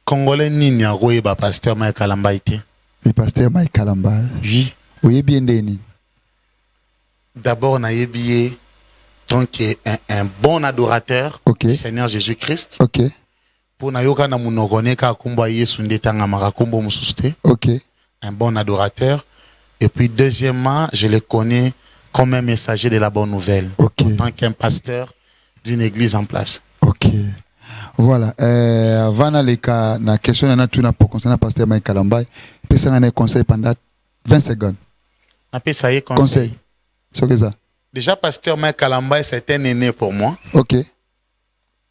Congolais nini ya koyeba pasteur Mike Kalamba ite? Le pasteur Mike Kalamba. Oui. Oyebi ndeni. D'abord na yebi donc un bon adorateur du Seigneur Jésus-Christ. OK. Pour na yoka na munokone ka kumba Yesu ndetanga makakombo mususte. OK. Un bon adorateur. Et puis deuxièmement, je le connais comme un messager de la bonne nouvelle. En tant qu'un pasteur d'une église en place. OK. Voilà. Vana leka na question na tuna pour concernant pasteur Mike Kalamba. Pesa un conseil pendant 20 secondes. Na pesa ye conseil. C'est que ça. Déjà pasteur Mike Kalamba c'est un aîné pour moi. OK.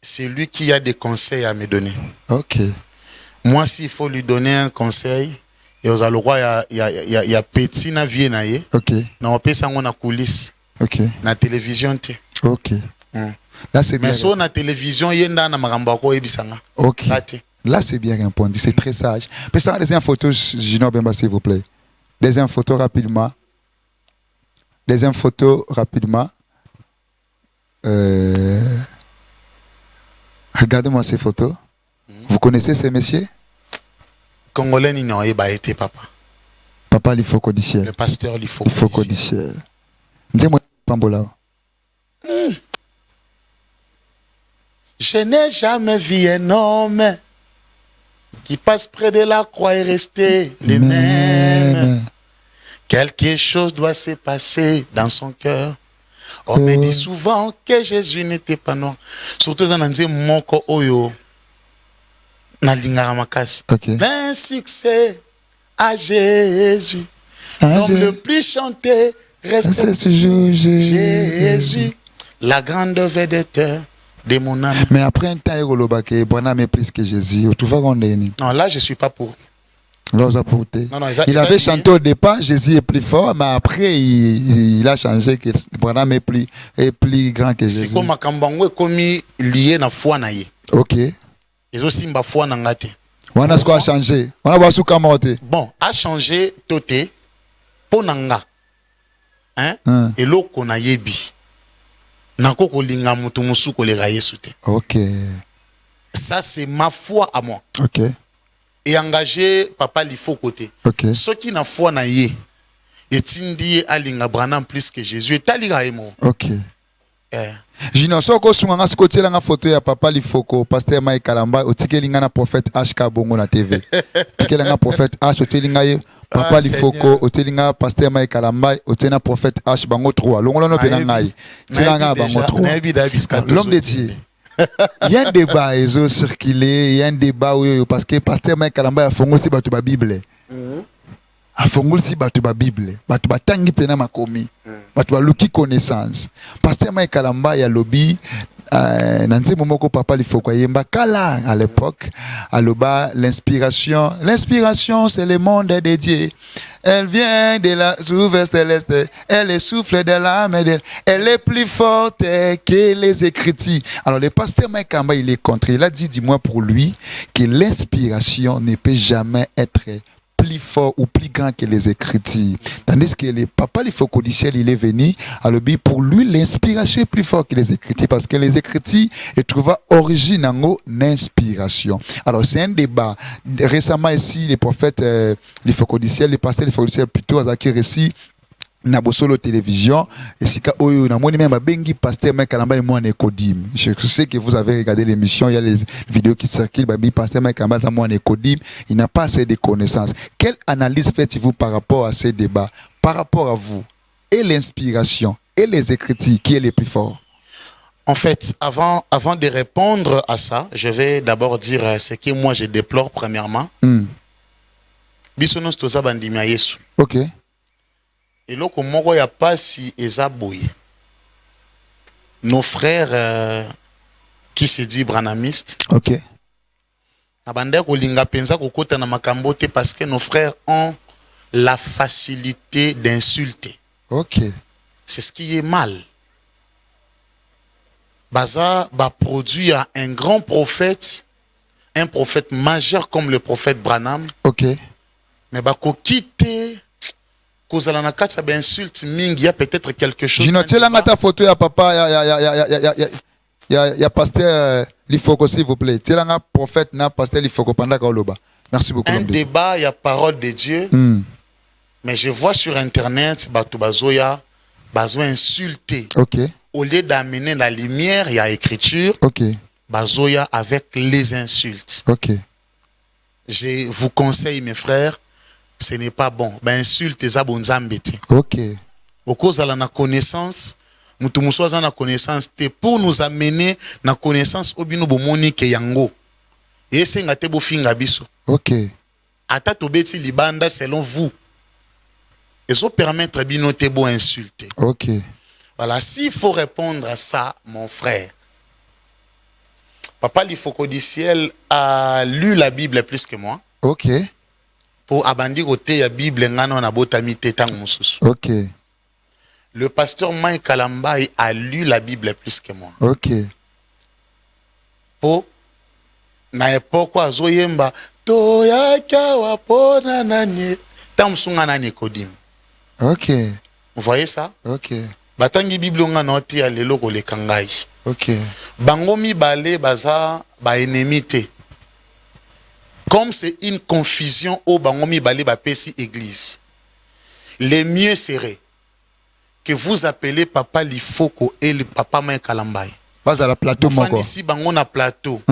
C'est lui qui a des conseils à me donner. OK. Moi s'il faut lui donner un conseil, et aux allois il y a petit na vie na ye. OK. Na opesa ngo na coulisse. OK. Na télévision te. OK. Là c'est bien. Mais sur la télévision yenda na makambo ko ebisanga. OK. Là c'est bien répondu, c'est très sage. Mais ça des photos Gino Bemba s'il vous plaît. Deuxième photo rapidement. Deuxième photo rapidement. Regardez-moi ces photos. Vous connaissez ces messieurs? Congolais non, il a été papa. Papa Lifoko du ciel. Le pasteur Lifoko du ciel. Dis-moi, Pambola. Je n'ai jamais vu un homme qui passe près de la croix et rester le même. Quelque chose doit se passer dans son cœur. On me dit souvent que Jésus n'était pas noir. Surtout dans un moko oyo. Okay. Plein succès à Jésus. L'homme le plus chanté reste toujours Jésus. La grande vedette de mon âme. Mais après un temps, il est plus que Jésus. Non, là, je ne suis pas pour. Non, il avait chanté au départ, Jésus est plus fort, mais après, il a changé, que Branham est plus grand que Jésus. C'est comme Makambango est comme lié na foi na ye. Ok. Et aussi mba foi na ngate. On a ce qu'on a changé. On a voir sous kamote. Bon, a changé toté pour nanga. Hein? Et l'eau qu'on a yebi. Nako ko linga mutu musu ko le raye soute. Ok. Ça c'est ma foi à moi. Ok. Et engagé papa li faut côté. Ok. Ceux qui na foi na ye. Et tindi alinga Branham plus que Jésus. Et taliga emo. Ok. Jino soko sunganga sikoti la photo ya papa Lifoko pasteur Mike Kalamba otikelinga na prophète HK Bongo na TV. Otikelinga prophète H otelinga ye papa Lifoko otelinga pasteur Mike Kalamba otena prophète H bango 3 longolo no pena ngai. Tilanga bango 3. L'homme de Dieu. Il y a un débat ils ont circulé, il y a un débat parce que pasteur Mike Kalamba a fongo si batu ba Bible. A fongol si batu ba Bible, batu ba tangi pena makomi, batu ba luki connaissance. Pasteur Mike Kalamba ya lobby nanze momoko papa Lifoko yemba kala à l'époque, aloba l'inspiration c'est le monde de Dieu. Elle vient de la sous-veste céleste, elle est souffle de l'âme d'elle, elle est plus forte que les Écritures. Alors le pasteur Mike Kalamba il est contre, il a dit dis-moi pour lui que l'inspiration ne peut jamais être plus fort ou plus grand que les Écritures. Tandis que le papa Lifoko du ciel, il est venu, alors pour lui, l'inspiration est plus forte que les Écritures, parce que les Écritures, ils trouvent origine en inspiration. Alors c'est un débat. Récemment ici, les prophètes Lifoko du ciel, les pasteurs Lifoko du ciel, plutôt, à qui récit na bosolo télévision et si ka oyo na moni même bengi pasteur Mike Kalamba et moi en Ecodim. Je sais que vous avez regardé l'émission, il y a les vidéos qui circulent, babi pasteur Mike Kalamba ça moi en Ecodim, il n'a pas assez de connaissances. Quelle analyse faites-vous par rapport à ces débats, par rapport à vous et l'inspiration et les Écritures, qui est le plus fort? En fait, avant de répondre à ça, je vais d'abord dire ce que moi je déplore premièrement. Bisonos toza bandimia Yesu. OK. Et là, comme il n'y a pas si Ezaboui, nos frères qui se disent branamistes, OK. Parce que nos frères ont la facilité d'insulter. OK. C'est ce qui est mal. Baza va produire un grand prophète, un prophète majeur comme le prophète Branham. OK. Mais va quitter. Il y a peut-être quelque chose. Je note la photo ya papa ya pasteur Lifoko s'il vous plaît. Tu as prophète na pasteur Lifoko pendant Koloba. Merci beaucoup. Un débat, il y a parole de Dieu. Mais je vois sur internet Batubazoya bazo insulter. OK. Au lieu d'amener la lumière, il y a écriture. OK. Bazoya avec les insultes. OK. Je vous conseille mes frères, ce n'est pas bon. Ben insulte les abonzambete. OK. Au cause de la connaissance, mutumuswaza na connaissance te pour nous amener na connaissance obino bomoni ke yango. Et c'est ngate bo finga biso. OK. Ata tobeti libanda selon vous. Et ça permettre bino te bo insulter. OK. Voilà, s'il faut répondre à ça, mon frère. Papa Lifoko du ciel a lu la Bible plus que moi. OK. Pour abandi côté la Bible ngano na botami tetang mususu. OK. Le pasteur Mike Kalamba a lu la Bible plus que moi. Ok. Po na epoko azoyemba toyaka wapona nanye Tamsunga na Nicodime. Ok. Vous voyez ça? Ok. Batangi Bible nga noti ya lelo ko le kangai. Ok. Bango mibale baza ba ennemi te. Comme c'est une confusion au bango mibale ba pesi église. Le mieux serait que vous appelez papa Lifoko et le papa Main Kalambai. Pas à la plateau moko. Ici bango na plateau.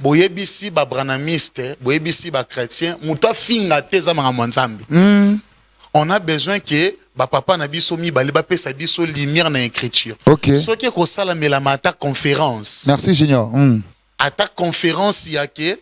Boyebisi ba branamiste, boyebisi ba chrétien, muto finga te za manga mwanzambi. On a besoin que ba papa na biso mibale ba pesa biso lumière na écriture. Ok. Ce qui est ko sala melama ta conférence. Merci Junior. À ta conférence ya que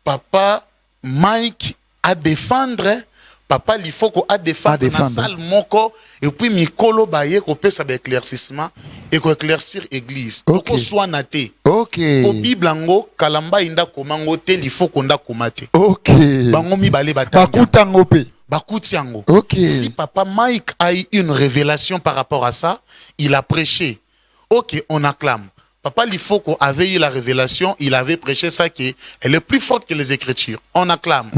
papa Mike à défendre, papa Lifoko à défendre na salle moko et puis mikolo baye ko pesa ba éclaircissement et ko éclaircir église. Ok. Ko soit naté. Ok. Au Bible ngo kalamba inda komango te Lifoko nda komate. Ok. Bango mibale batanga. Bakutango pe. Bakutiango. Ok. Si papa Mike a eu une révélation par rapport à ça, il a prêché. Ok, on acclame. Papa Lifoko avait eu la révélation, il avait prêché ça qui elle est plus forte que les Écritures. On acclame.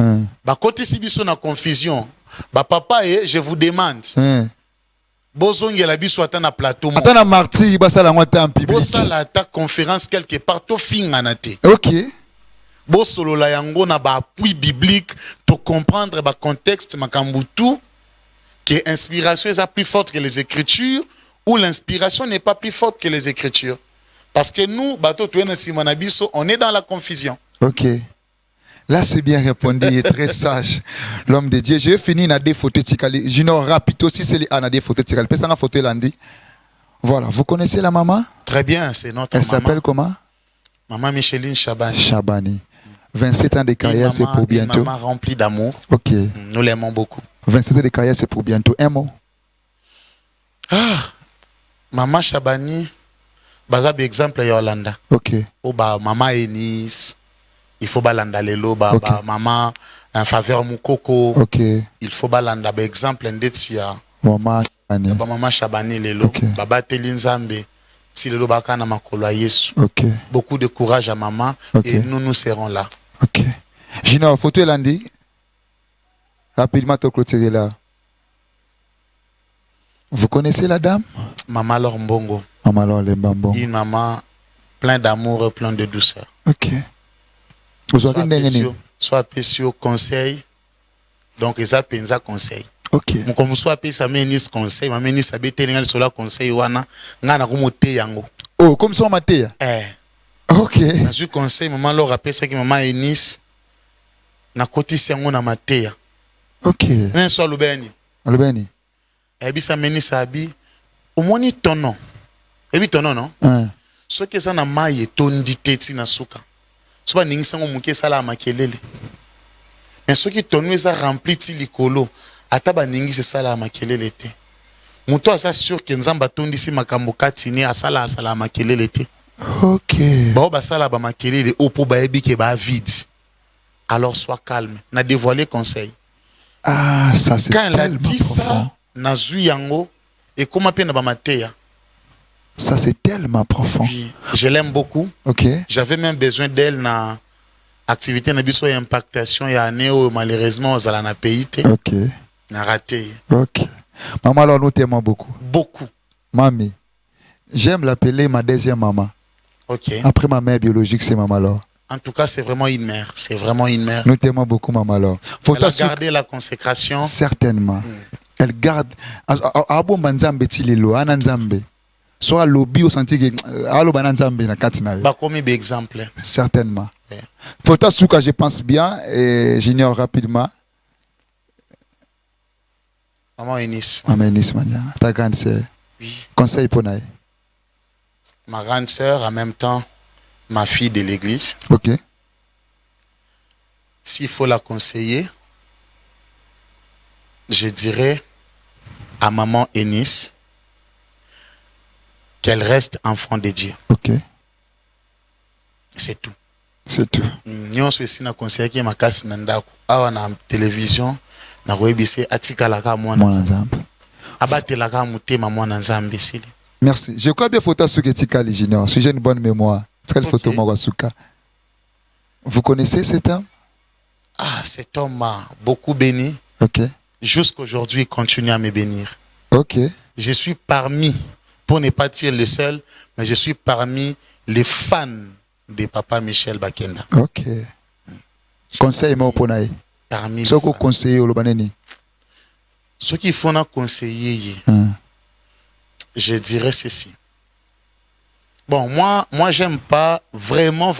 Bah côté sibiso na confusion. Bah papa je vous demande. Bozongi la biso ata na plateau. Ata na martyr basala ngota en public. Bosala ta conférence quelque part to finga na te. Ok. Bosolo la yango na ba appui biblique pour comprendre ba contexte makambutu que inspiration est plus forte que les Écritures ou l'inspiration n'est pas plus forte que les Écritures. Parce que nous, on est dans la confusion. Ok. Là, c'est bien répondu, il est très sage. L'homme de Dieu. J'ai fini dans des photos de Junior rapide aussi, c'est des photos de Pesa une photo lundi. Voilà. Vous connaissez la maman? Très bien, c'est notre Elle maman. Elle s'appelle comment? Maman Micheline Chabani. Chabani. 27 ans de carrière, c'est pour bientôt. Une maman remplie d'amour. Ok. Nous l'aimons beaucoup. 27 ans de carrière, c'est pour bientôt. Un mot. Ah, Maman Chabani. Bazabi exemple Yolanda. Ok. Oh bah maman Enis, il faut balanda lelo bah Okay. bah maman en faveur Moukoko. Ok. Il faut balanda bah exemple ndetia. Maman Chabani. Bah maman Chabani lelo. Okay. Baba Telinzambe. Si lelo baka na makolo ya Yesu. Ok. Beaucoup de courage à maman Okay. et nous serons là. Ok. Junior, photo lundi. Rapidement, te clôturer là. Vous connaissez la dame? Maman Laure Mbongo. Maman Laure Mbongo. Une maman plein d'amour et plein de douceur. Ok. Vous avez une soit pécio conseil. Donc, ils ont pensa conseil. Ok. Comme soit pécio menis conseil, ma menis abete lingal sola conseil wana ngana kumote yango. Oh, comme ça on m'a dit. Ok. Na su conseil maman Laure appelle ça que maman Enis na kotisi yango na mateya. Ok. Nen so lubeni. Lubeni. Ebisa menis abi omoni tono. Ebi tono non? Ce que ça na maye tondi teti na suka. Soba ningisa ngo muke sala makelele. Mais ce qui tono ça rempli ti likolo, ataba ningisa sala makelele te. Muto asa sûr que nzamba tondi si makambo katini asala makelele te. Ok. Ba sala ba makelele opo ba ebi ke ba vide. Alors sois calme, na dévoiler conseil. Ah, ça c'est quand elle a dit profond. ça, na zui yango et comment pe na ba mateya. Ça c'est tellement profond. Oui, je l'aime beaucoup. Ok. J'avais même besoin d'elle na activité na biso impactation ya année malheureusement aux ala na pays te. Ok. Na raté. Ok. Maman alors nous t'aimons beaucoup. Beaucoup. Mamie. J'aime l'appeler ma deuxième maman. Ok. Après ma mère biologique, c'est maman alors. En tout cas, c'est vraiment une mère. C'est vraiment une mère. Nous t'aimons beaucoup maman alors. Faut Elle a gardé la consécration. Certainement. Elle garde. Abo banzambe tilelo ananzambe. Soit lobby au senti que alo bananzambe na katina. Bah comme exemple. Certainement. Yeah. Faut souka je pense bien et j'ignore rapidement. Maman Enis. Maman Enis mania. Ta grande sœur. Oui. Conseil pour naï. Ma grande sœur en même temps ma fille de l'église. Ok. S'il faut la conseiller, je dirais à maman Enis qu'elle reste enfant de Dieu. Ok. C'est tout. C'est tout. Nous aussi na conseiller qui ma casse nandako. Awa na télévision na webisi atikalaka mwana nzambe. Abatelaka mutema mwana nzambe sili. Merci. Je crois bien photo sur Ketikali Junior. Si j'ai une bonne mémoire. Quelle photo Mawasuka. Vous connaissez cet homme? Ah, cet homme m'a beaucoup béni. Ok. jusqu'aujourd'hui, continue à me bénir. Ok. Je suis parmi, pour ne pas dire le seul, mais je suis parmi les fans de Papa Michel Bakenda. Ok. Conseil moi pour naï. Parmi Ce que conseiller au Lobaneni. Ce qu'il faut conseiller, je dirais ceci. Bon, moi j'aime pas vraiment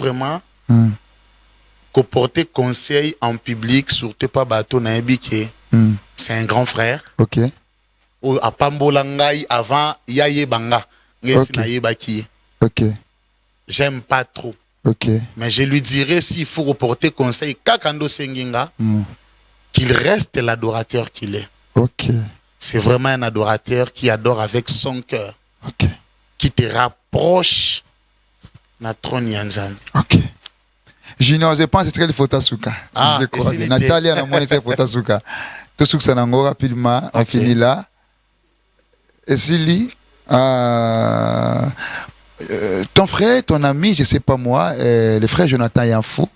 que porter conseil en public, surtout pas bateau naïbiké. C'est un grand frère. Ok. Ou à Pambolangai avant Yaye Banga. Ok. J'aime pas trop. Ok. Mais je lui dirais s'il faut reporter conseil, Kakando Senginga, qu'il reste l'adorateur qu'il est. Ok. C'est vraiment un adorateur qui adore avec son cœur. Ok. Qui te rapproche na trône Yanzan. Ok. Junior, je pense que c'est le Fotasuka. Ah, je crois. Natalia, na moi, c'est Fotasuka. Tout ce que ça n'a rapidement, on finit là. Et Sili, ton frère, ton ami, je ne sais pas moi, le frère Jonathan Yanfou,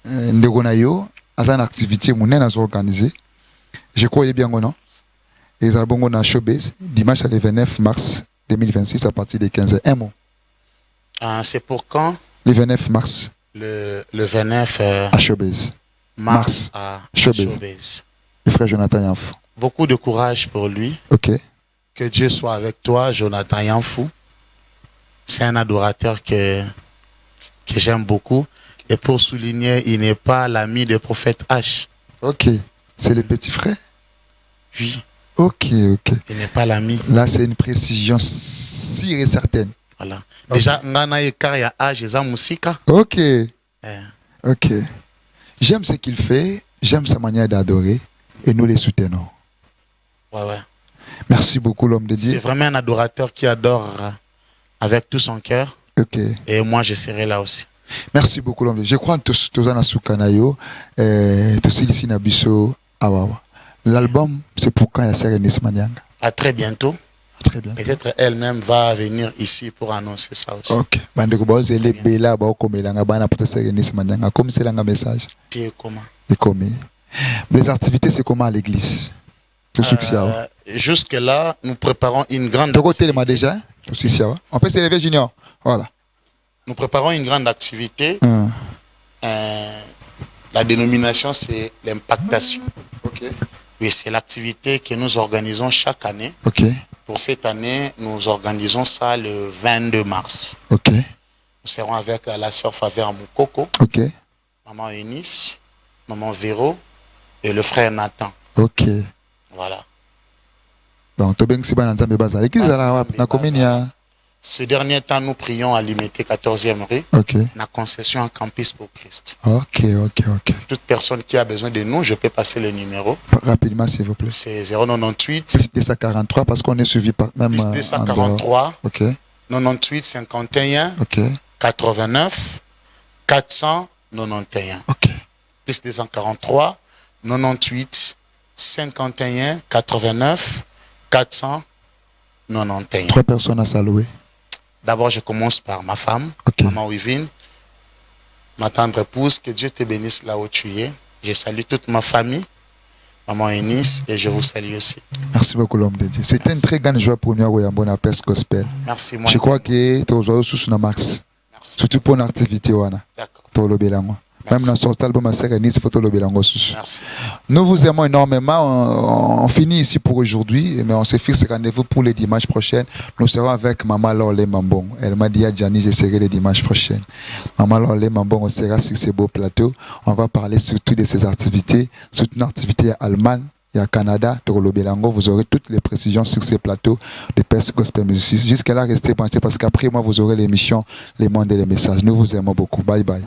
Ndegonayo, a une activité organisée. Je crois bien non. Et ils ont un showbiz dimanche le 29 mars 2026 à partir de 15h. Un mot. C'est pour quand? Le 29 mars. Le 29 à showbiz. Mars à showbiz. Le frère Jonathan Yanfou. Beaucoup de courage pour lui. Ok. Que Dieu soit avec toi, Jonathan Yanfou. C'est un adorateur que j'aime beaucoup. Et pour souligner, il n'est pas l'ami du prophète H. Ok. C'est le petit frère? Oui. Ok, ok. Il n'est pas l'ami. Là, c'est une précision sûre et certaine. Voilà. Déjà, Ngana Ekaria H, ils ont musique. Ok. Ok. J'aime ce qu'il fait. J'aime sa manière d'adorer. Et nous les soutenons. Ouais. Merci beaucoup, l'homme de Dieu. C'est vraiment un adorateur qui adore avec tout son cœur. Ok. Et moi, je serai là aussi. Merci beaucoup, l'homme de Dieu. Je crois que tu es en Soukanayo. Tu es ici à Bisso. L'album, c'est pour quand il y a Sérénis Manianga? À très bientôt. Très bien. Peut-être elle-même va venir ici pour annoncer ça aussi. Ok. Bandeko, elle est belle là, comme elle a peut-être Sérénis Manianga. Comme c'est un message. C'est comment? Et comment? Les activités, c'est comment à l'église? Jusque-là, nous préparons une grande activité. Déjà? On peut s'élever, Junior. Voilà. Nous préparons une grande activité. La dénomination, c'est l'impactation. Ok. Oui, c'est l'activité que nous organisons chaque année. Ok. Pour cette année, nous organisons ça le 22 mars. Ok. Nous serons avec la sœur Favère Moukoko. Ok. Maman Eunice, maman Véro et le frère Nathan. Ok. Voilà. Donc, ce dernier temps, nous prions à l'Imité 14e rue. Ok. La concession en campus pour Christ. Ok. Toute personne qui a besoin de nous, je peux passer le numéro. Rapidement, s'il vous plaît. C'est 098. Plus 243 parce qu'on est suivi par même. Plus 243. Ok. 98 51. Ok. 89 491. Ok. Plus 243. 98 51 89 491. 3 personnes à saluer. D'abord, je commence par ma femme, maman Wivine, ma tendre épouse. Que Dieu te bénisse là où tu es. Je salue toute ma famille, maman Eunice, et je vous salue aussi. Merci beaucoup, l'homme de Dieu. C'était une très grande joie pour nous à Yambona Pes Gospel. Merci, moi. Je crois que tu as aujourd'hui sous Max. Surtout pour une activité. D'accord. Même dans son album, Merci. Nous vous aimons énormément. On finit ici pour aujourd'hui, mais on se fixe rendez-vous pour les dimanches prochains. Nous serons avec Maman Lorlé Mambon. Elle m'a dit à Gianni, je serai les dimanches prochains. Maman Lorlé Mambon, on sera sur ces beaux plateaux. On va parler surtout de ses activités, surtout une activité à Allemagne. Et à Canada, vous aurez toutes les précisions sur ces plateaux de Pes Gospel Music. Jusqu'à là, restez branchés parce qu'après moi, vous aurez l'émission Les Mondes et les Messages. Nous vous aimons beaucoup. Bye bye.